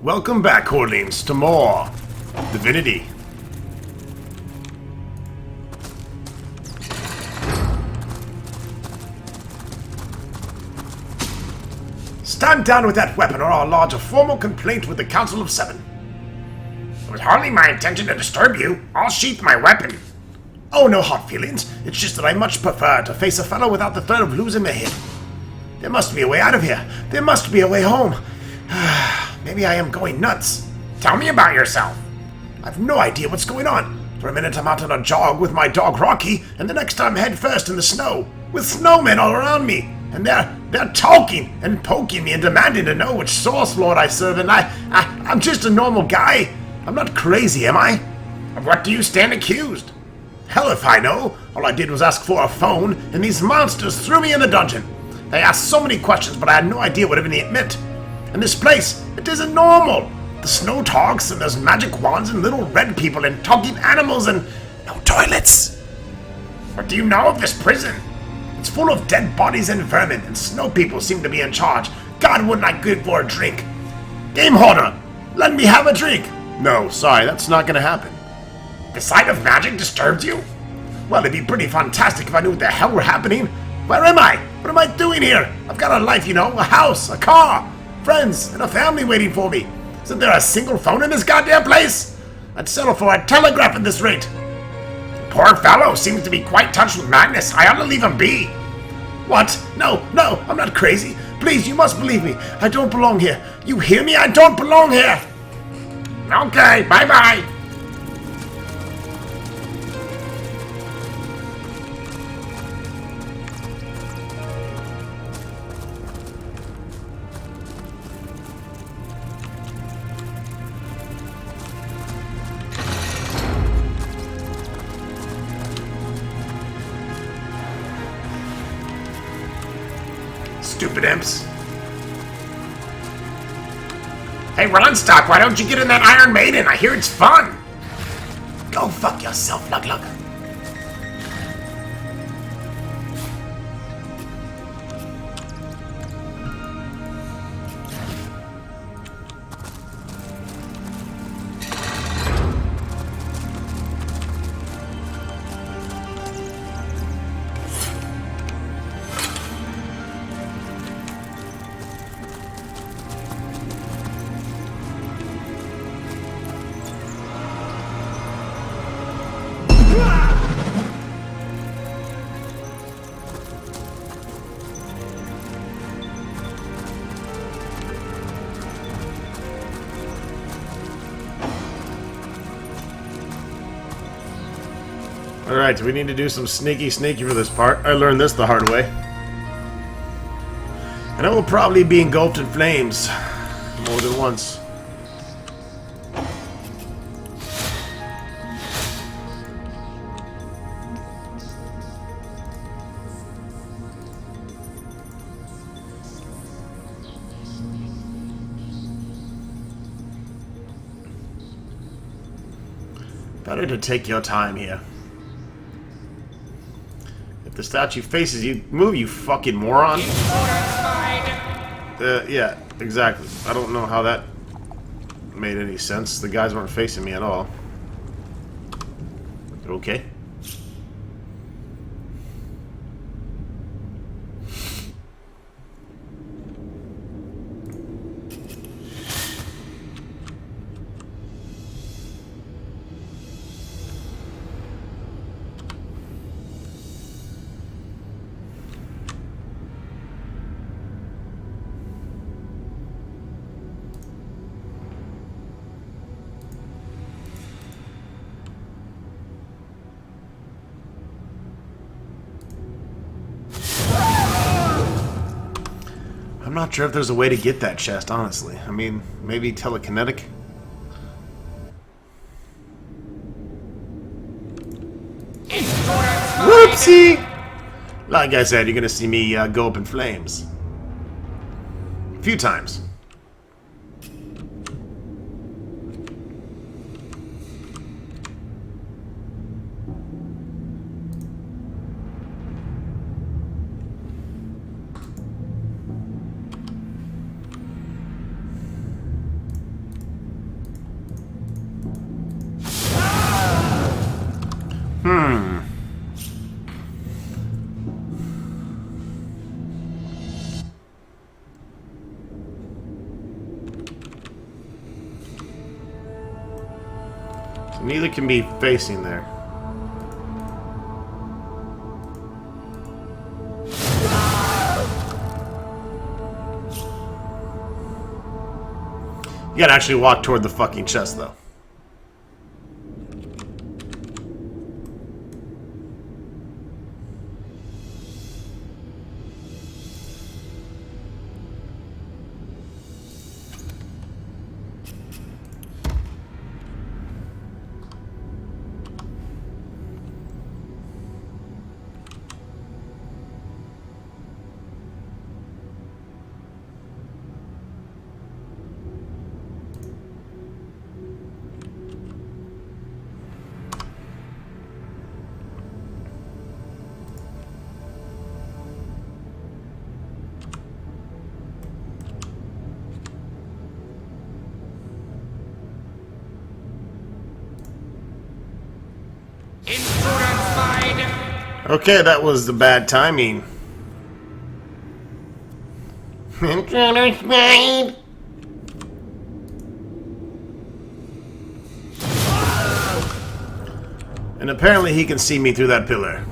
Welcome back, Corlings, to more Divinity. Stand down with that weapon, or I'll lodge a formal complaint with the Council of Seven. It was hardly my intention to disturb you. I'll sheath my weapon. Oh, no hard feelings. It's just that I much prefer to face a fellow without the threat of losing my head. There must be a way out of here. There must be a way home. Maybe I am going nuts. Tell me about yourself. I've no idea what's going on. For a minute I'm out on a jog with my dog Rocky, and the next I'm head first in the snow, with snowmen all around me. And they're talking and poking me and demanding to know which source lord I serve, and I'm just a normal guy. I'm not crazy, am I? Of what do you stand accused? Hell if I know. All I did was ask for a phone, and these monsters threw me in the dungeon. They asked so many questions, but I had no idea what any it meant. And this place, it isn't normal. The snow talks, and there's magic wands and little red people and talking animals and no toilets. What do you know of this prison? It's full of dead bodies and vermin, and snow people seem to be in charge. God, wouldn't I good for a drink? Game holder, let me have a drink. No, sorry, that's not gonna happen. The sight of magic disturbs you? Well, it'd be pretty fantastic if I knew what the hell were happening. Where am I? What am I doing here? I've got a life, you know, a house, a car, friends, and a family waiting for me. Isn't there a single phone in this goddamn place? I'd settle for a telegraph at this rate. The poor fellow seems to be quite touched with madness. I ought to leave him be. What? No, I'm not crazy. Please, you must believe me. I don't belong here. You hear me? I don't belong here. Okay, bye-bye. Stupid imps. Hey, Runstock, why don't you get in that Iron Maiden? I hear it's fun. Go fuck yourself, Lug Lug. Alright, we need to do some sneaky for this part. I learned this the hard way. And I will probably be engulfed in flames more than once. Better to take your time here. If the statue faces you, move, you fucking moron. Yeah, exactly. I don't know how that made any sense. The guys weren't facing me at all. Okay. I'm not sure if there's a way to get that chest, honestly. I mean, maybe telekinetic? Whoopsie! Like I said, you're gonna see me go up in flames. A few times. So neither can be facing there. You gotta actually walk toward the fucking chest, though. Okay, that was the bad timing. And apparently he can see me through that pillar.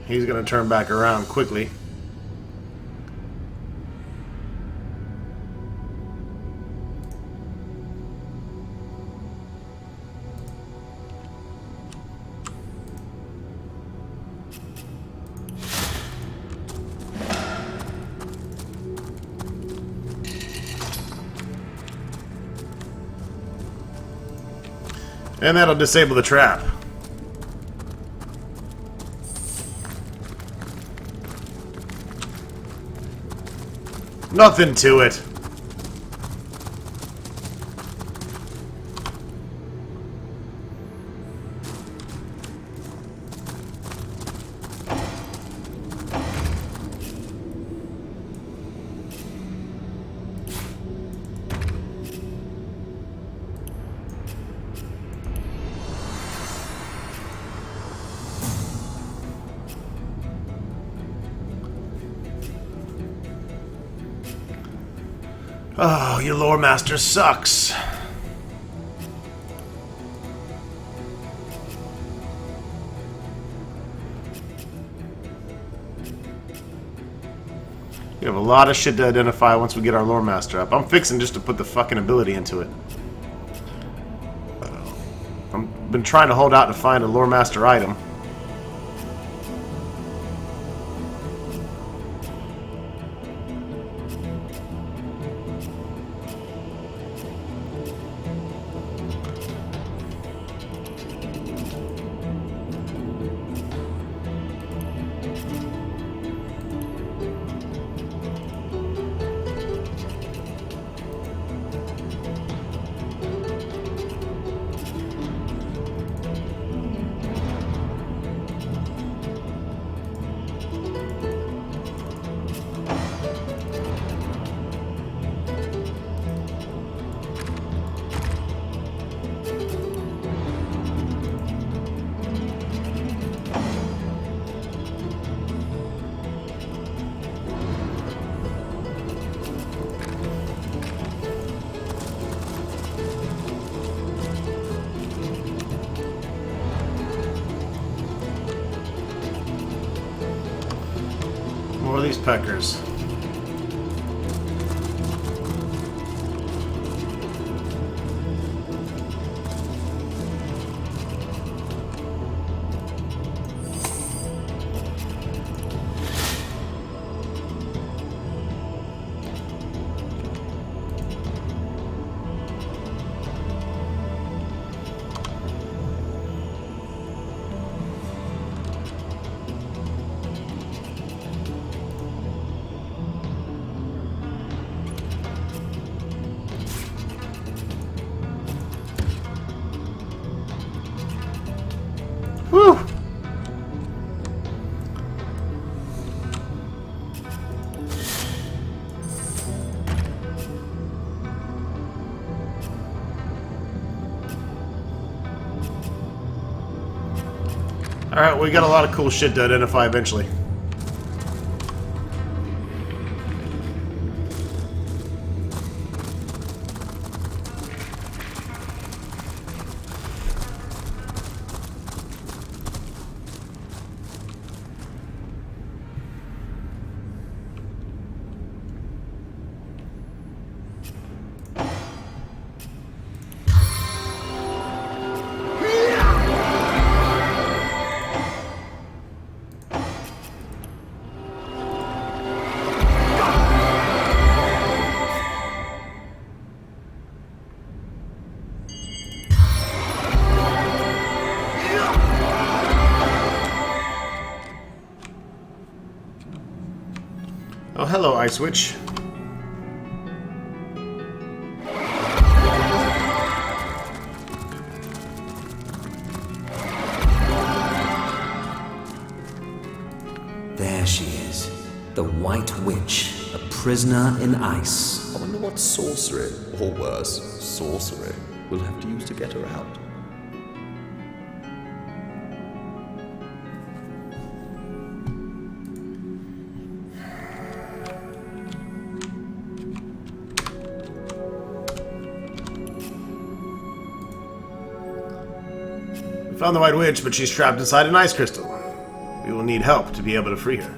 He's gonna turn back around quickly. And that'll disable the trap. Nothing to it. Oh, your lore master sucks. We have a lot of shit to identify once we get our lore master up. I'm fixing just to put the fucking ability into it. I've been trying to hold out to find a lore master item. More of these peckers. Whew. Alright, we got a lot of cool shit to identify eventually. Oh, hello, Ice Witch. There she is, the White Witch, a prisoner in ice. I wonder what sorcery, or worse, sorcery, we'll have to use to get her out. We found the White Witch, but she's trapped inside an ice crystal. We will need help to be able to free her.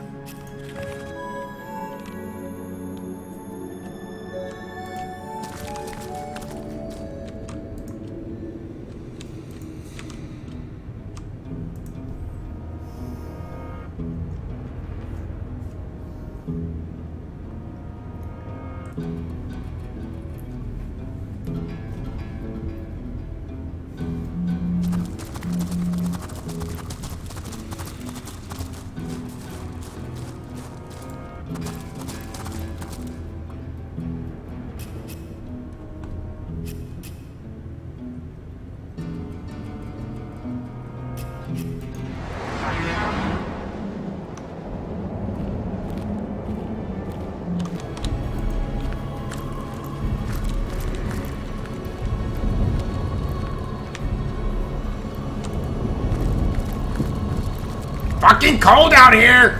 Fucking cold out here!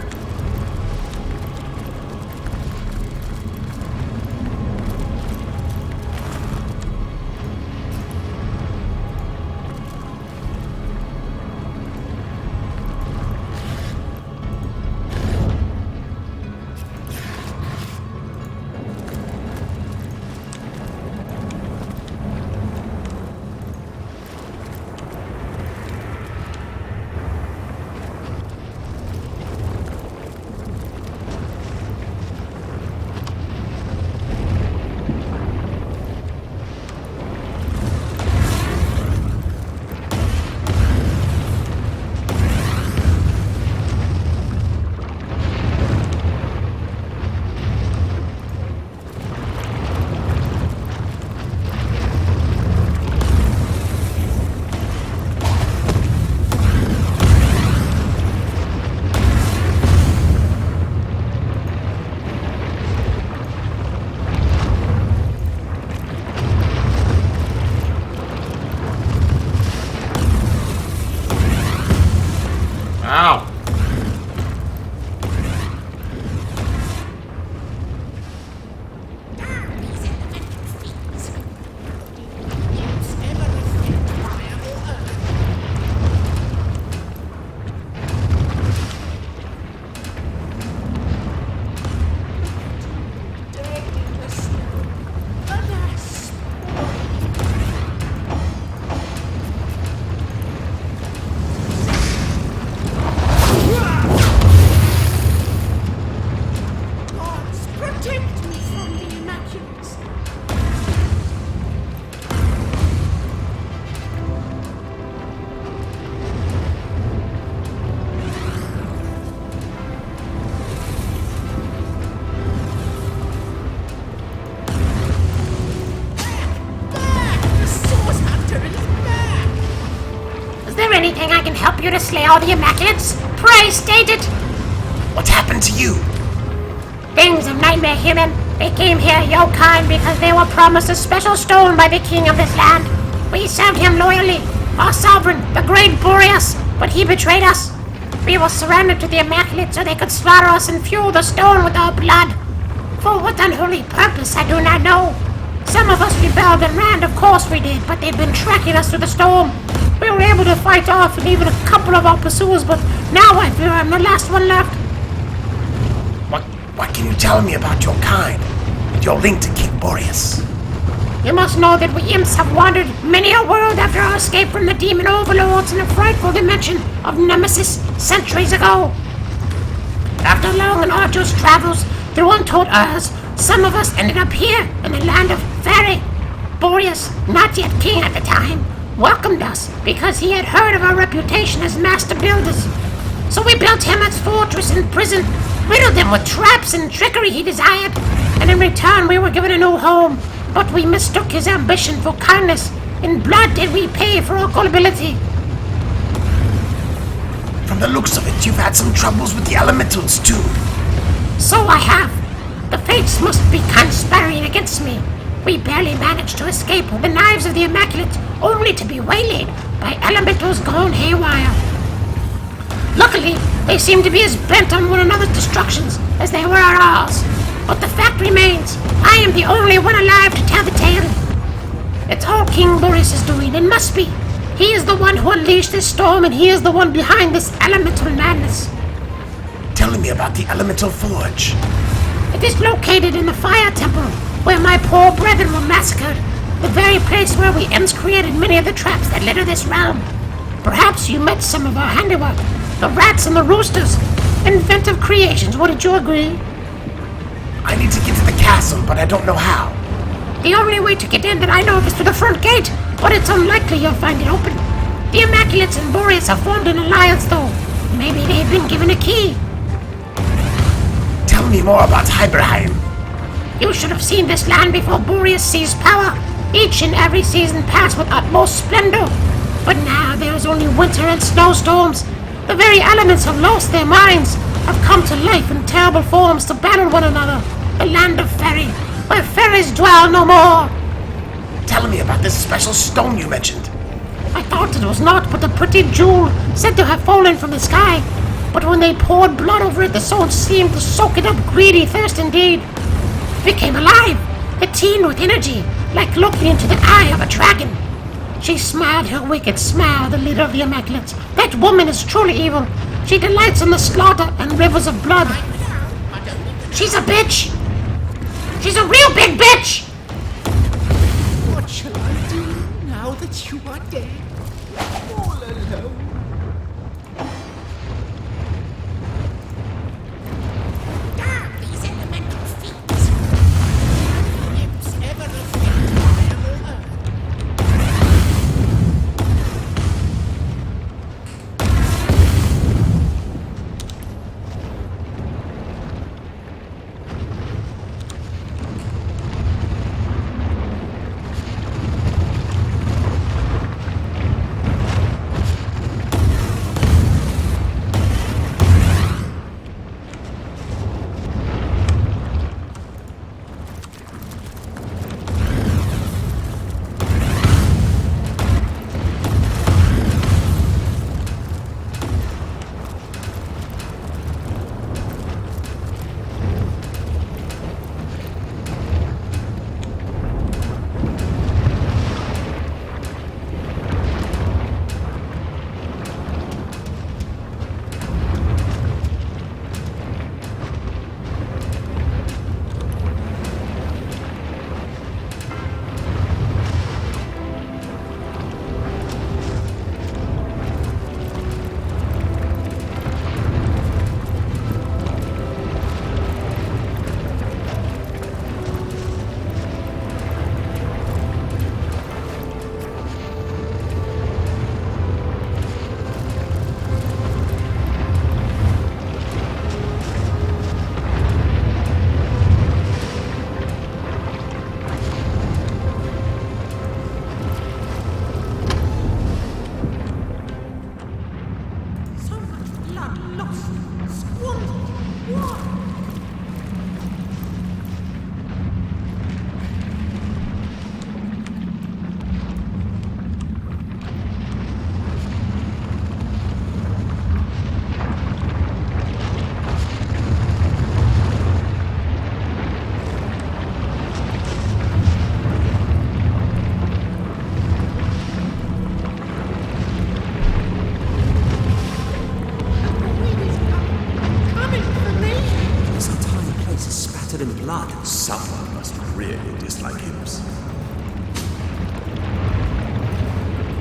Ow. Anything I can help you to slay all the Immaculates? Pray state it! What's happened to you? Things of Nightmare Human. They came here, your kind, because they were promised a special stone by the king of this land. We served him loyally. Our sovereign, the great Boreas, but he betrayed us. We were surrendered to the Immaculate so they could slaughter us and fuel the stone with our blood. For what unholy purpose, I do not know. Some of us rebelled and ran, of course we did, but they've been tracking us through the storm. We were able to fight off and even a couple of our pursuers, but now I fear I'm the last one left. What can you tell me about your kind and your link to King Boreas? You must know that we imps have wandered many a world after our escape from the demon overlords in a frightful dimension of Nemesis centuries ago. After long and arduous travels through untold earths, some of us ended up here in the land of Fairy. Boreas, not yet king at the time, welcomed us because he had heard of our reputation as master builders. So we built him his fortress and prison, riddled him with traps and trickery he desired, and in return we were given a new home. But we mistook his ambition for kindness. In blood did we pay for our gullibility. From the looks of it, you've had some troubles with the elementals too. So I have. The fates must be conspiring against me. We barely managed to escape the knives of the Immaculate, only to be waylaid by elementals gone haywire. Luckily, they seem to be as bent on one another's destructions as they were on ours. But the fact remains, I am the only one alive to tell the tale. It's all King Boreas is doing, it must be. He is the one who unleashed this storm, and he is the one behind this elemental madness. Tell me about the Elemental Forge. It is located in the Fire Temple, where my poor brethren were massacred. The very place where we imps created many of the traps that litter this realm. Perhaps you met some of our handiwork, the rats and the roosters. Inventive creations, wouldn't you agree? I need to get to the castle, but I don't know how. The only way to get in that I know of is through the front gate, but it's unlikely you'll find it open. The Immaculates and Boreas have formed an alliance, though. Maybe they've been given a key. Tell me more about Hyberheim. You should have seen this land before Boreas seized power. Each and every season passed with utmost splendor. But now there is only winter and snowstorms. The very elements have lost their minds, have come to life in terrible forms to battle one another. The land of Fairy, where fairies dwell no more. Tell me about this special stone you mentioned. I thought it was naught but a pretty jewel said to have fallen from the sky. But when they poured blood over it, the stone seemed to soak it up. Greedy thirst indeed. It became alive. It teemed with energy, like looking into the eye of a dragon. She smiled her wicked smile, the leader of the Immaculates. That woman is truly evil. She delights in the slaughter and rivers of blood. She's a bitch. She's a real big bitch. What shall I do now that you are dead? All alone. Damn these elemental fiends. Imps ever affect viable earth.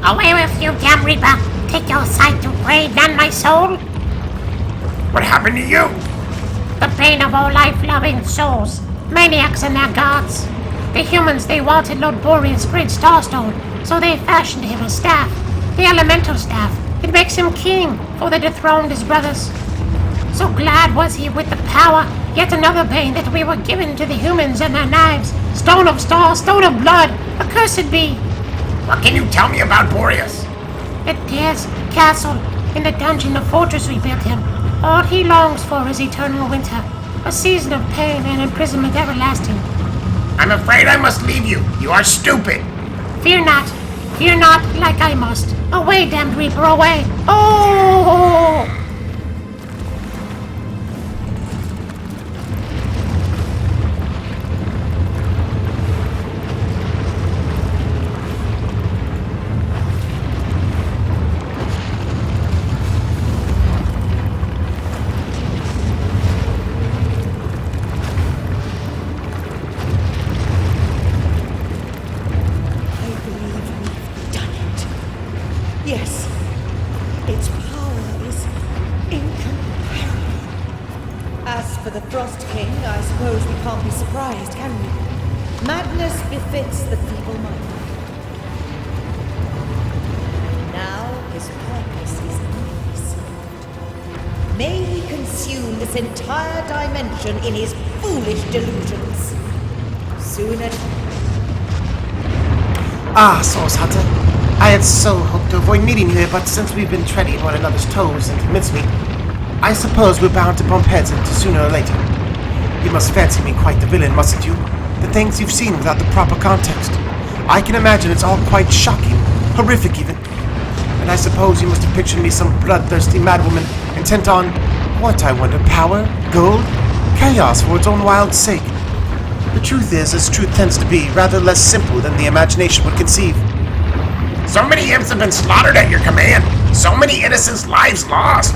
Away with you, damn Reaper! Take your sight to prey, damn my soul! What happened to you? The bane of all life-loving souls. Maniacs and their gods. The humans, they wanted Lord Boreas' great starstone, so they fashioned him a staff. The elemental staff. It makes him king, for they dethroned his brothers. So glad was he with the power, yet another bane that we were given to the humans and their knives. Stone of stars, stone of blood, accursed be. What can you tell me about Boreas? At Deer's castle, in the dungeon of fortress we built him, all he longs for is eternal winter, a season of pain and imprisonment everlasting. I'm afraid I must leave you. You are stupid. Fear not, like I must. Away, damned Reaper, away! Oh! Yes, its power is incomparable. As for the Frost King, I suppose we can't be surprised, can we? Madness befits the feeble-minded. Now his purpose is nearly served. May he consume this entire dimension in his foolish delusions. Sooner. Source Hunter. I had so hoped to avoid meeting you here, but since we've been treading one another's toes into mincemeat, I suppose we're bound to bump heads into sooner or later. You must fancy me quite the villain, mustn't you? The things you've seen without the proper context. I can imagine it's all quite shocking, horrific even. And I suppose you must have pictured me some bloodthirsty madwoman intent on, what I wonder, power, gold, chaos for its own wild sake. The truth is, as truth tends to be, rather less simple than the imagination would conceive. So many imps have been slaughtered at your command. So many innocents' lives lost.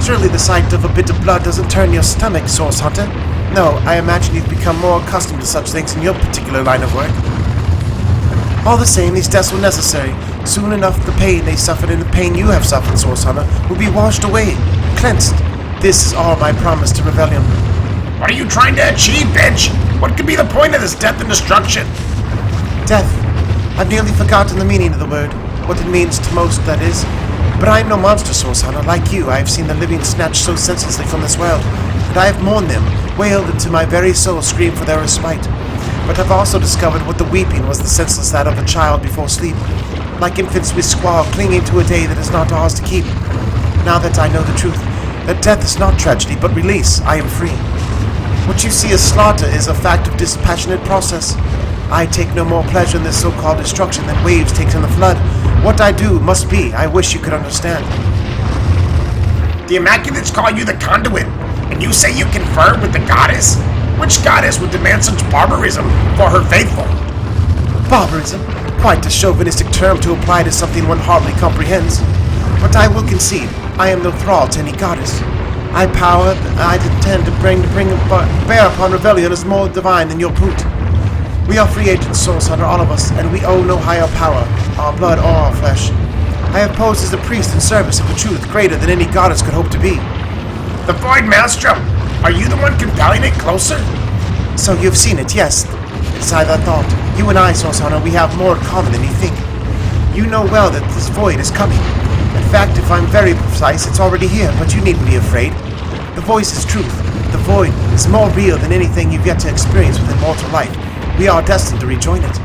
Surely the sight of a bit of blood doesn't turn your stomach, Source Hunter. No, I imagine you've become more accustomed to such things in your particular line of work. All the same, these deaths were necessary. Soon enough, the pain they suffered and the pain you have suffered, Source Hunter, will be washed away, cleansed. This is all my promise to Rebellion. What are you trying to achieve, bitch? What could be the point of this death and destruction? Death. I've nearly forgotten the meaning of the word, what it means to most, that is. But I am no monster, Source Hunter. Like you, I have seen the living snatched so senselessly from this world, and I have mourned them, wailed into my very soul, screamed for their respite. But I've also discovered what the weeping was the senseless that of a child before sleep. Like infants we squall, clinging to a day that is not ours to keep. Now that I know the truth, that death is not tragedy, but release, I am free. What you see as slaughter is a fact of dispassionate process. I take no more pleasure in this so-called destruction than waves take in the flood. What I do must be, I wish you could understand. The Immaculates call you the Conduit, and you say you confer with the goddess? Which goddess would demand such barbarism for her faithful? Barbarism? Quite a chauvinistic term to apply to something one hardly comprehends. But I will concede, I am no thrall to any goddess. Power I intend to bring bear upon Rebellion is more divine than your brute. We are free agents, Source Hunter, all of us, and we owe no higher power, our blood or our flesh. I have posed as a priest in service of a truth greater than any goddess could hope to be. The Void Maelstrom! Are you the one compelling it closer? So you've seen it, yes. It's either thought. You and I, Source Hunter, we have more in common than you think. You know well that this void is coming. In fact, if I'm very precise, it's already here, but you needn't be afraid. The voice is truth. The void is more real than anything you've yet to experience within mortal life. We are destined to rejoin it.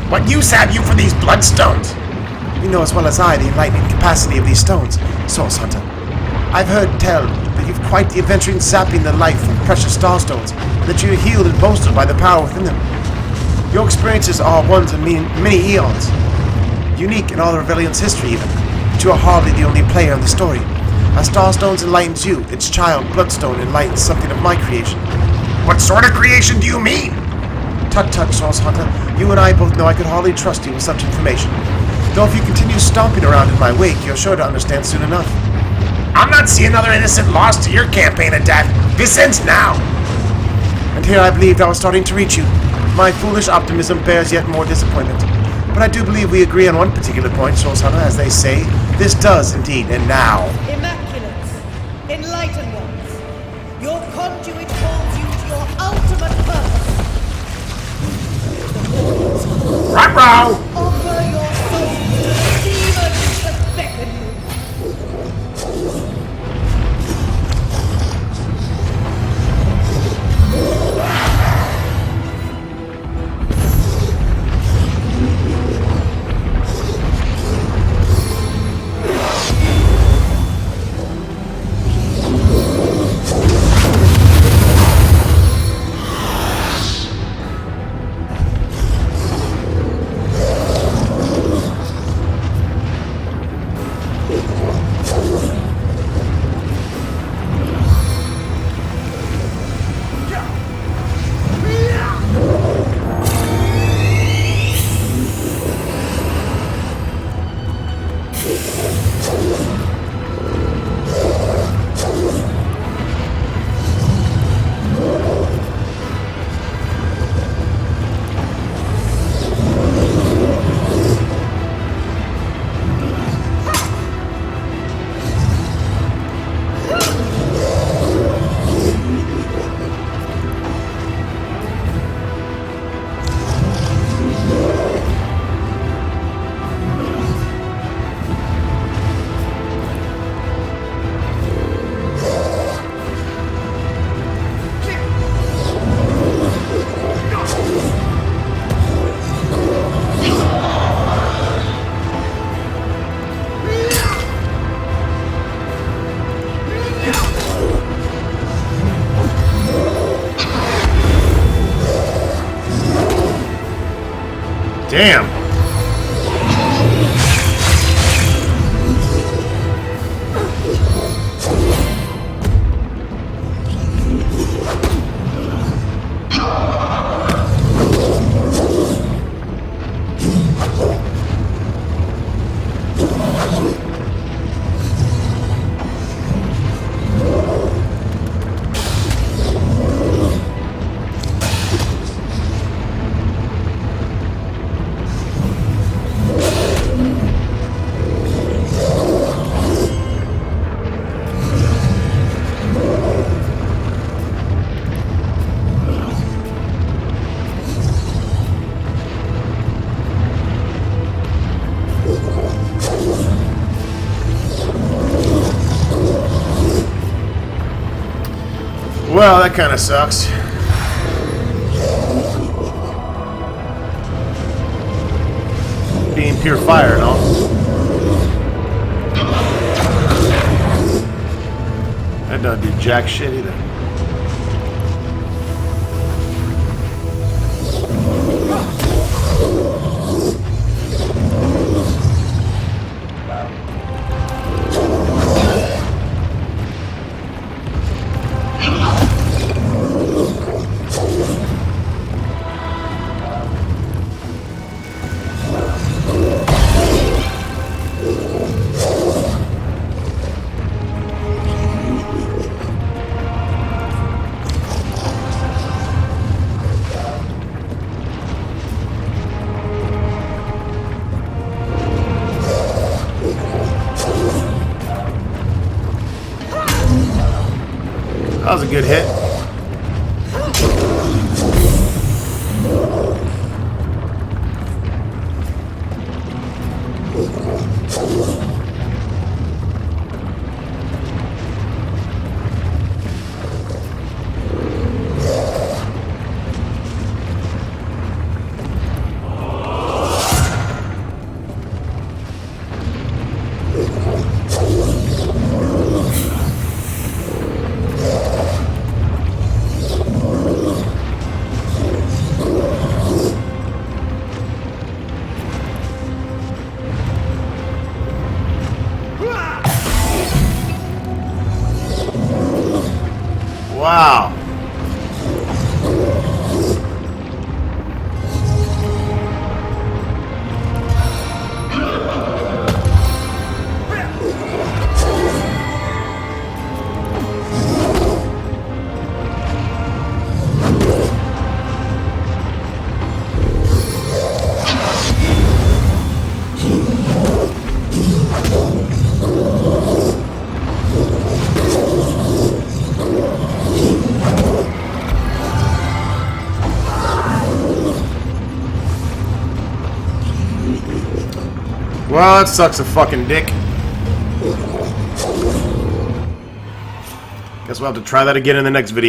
What use have you for these bloodstones? You know as well as I the enlightening capacity of these stones, Source Hunter. I've heard tell that you've quite the adventure in sapping the life from precious starstones, and that you're healed and bolstered by the power within them. Your experiences are ones of many eons, unique in all the Rebellion's history even, but you are hardly the only player in the story. As Starstones enlightens you, its child, Bloodstone, enlightens something of my creation. What sort of creation do you mean? Tut, Source Hunter. You and I both know I could hardly trust you with such information. Though if you continue stomping around in my wake, you're sure to understand soon enough. I'll not see another innocent lost to your campaign of death. This ends now. And here I believed I was starting to reach you. My foolish optimism bears yet more disappointment. But I do believe we agree on one particular point, Source Hunter, as they say, this does indeed, and now. Immaculates, enlightened ones, your conduit calls you to your ultimate purpose. Ruh-roh! Offer your soul to the demons that beckon you. Damn. Well, that kind of sucks. Being pure fire and all. That doesn't do jack shit either. That was a good hit. Wow. Well, that sucks a fucking dick. Guess we'll have to try that again in the next video.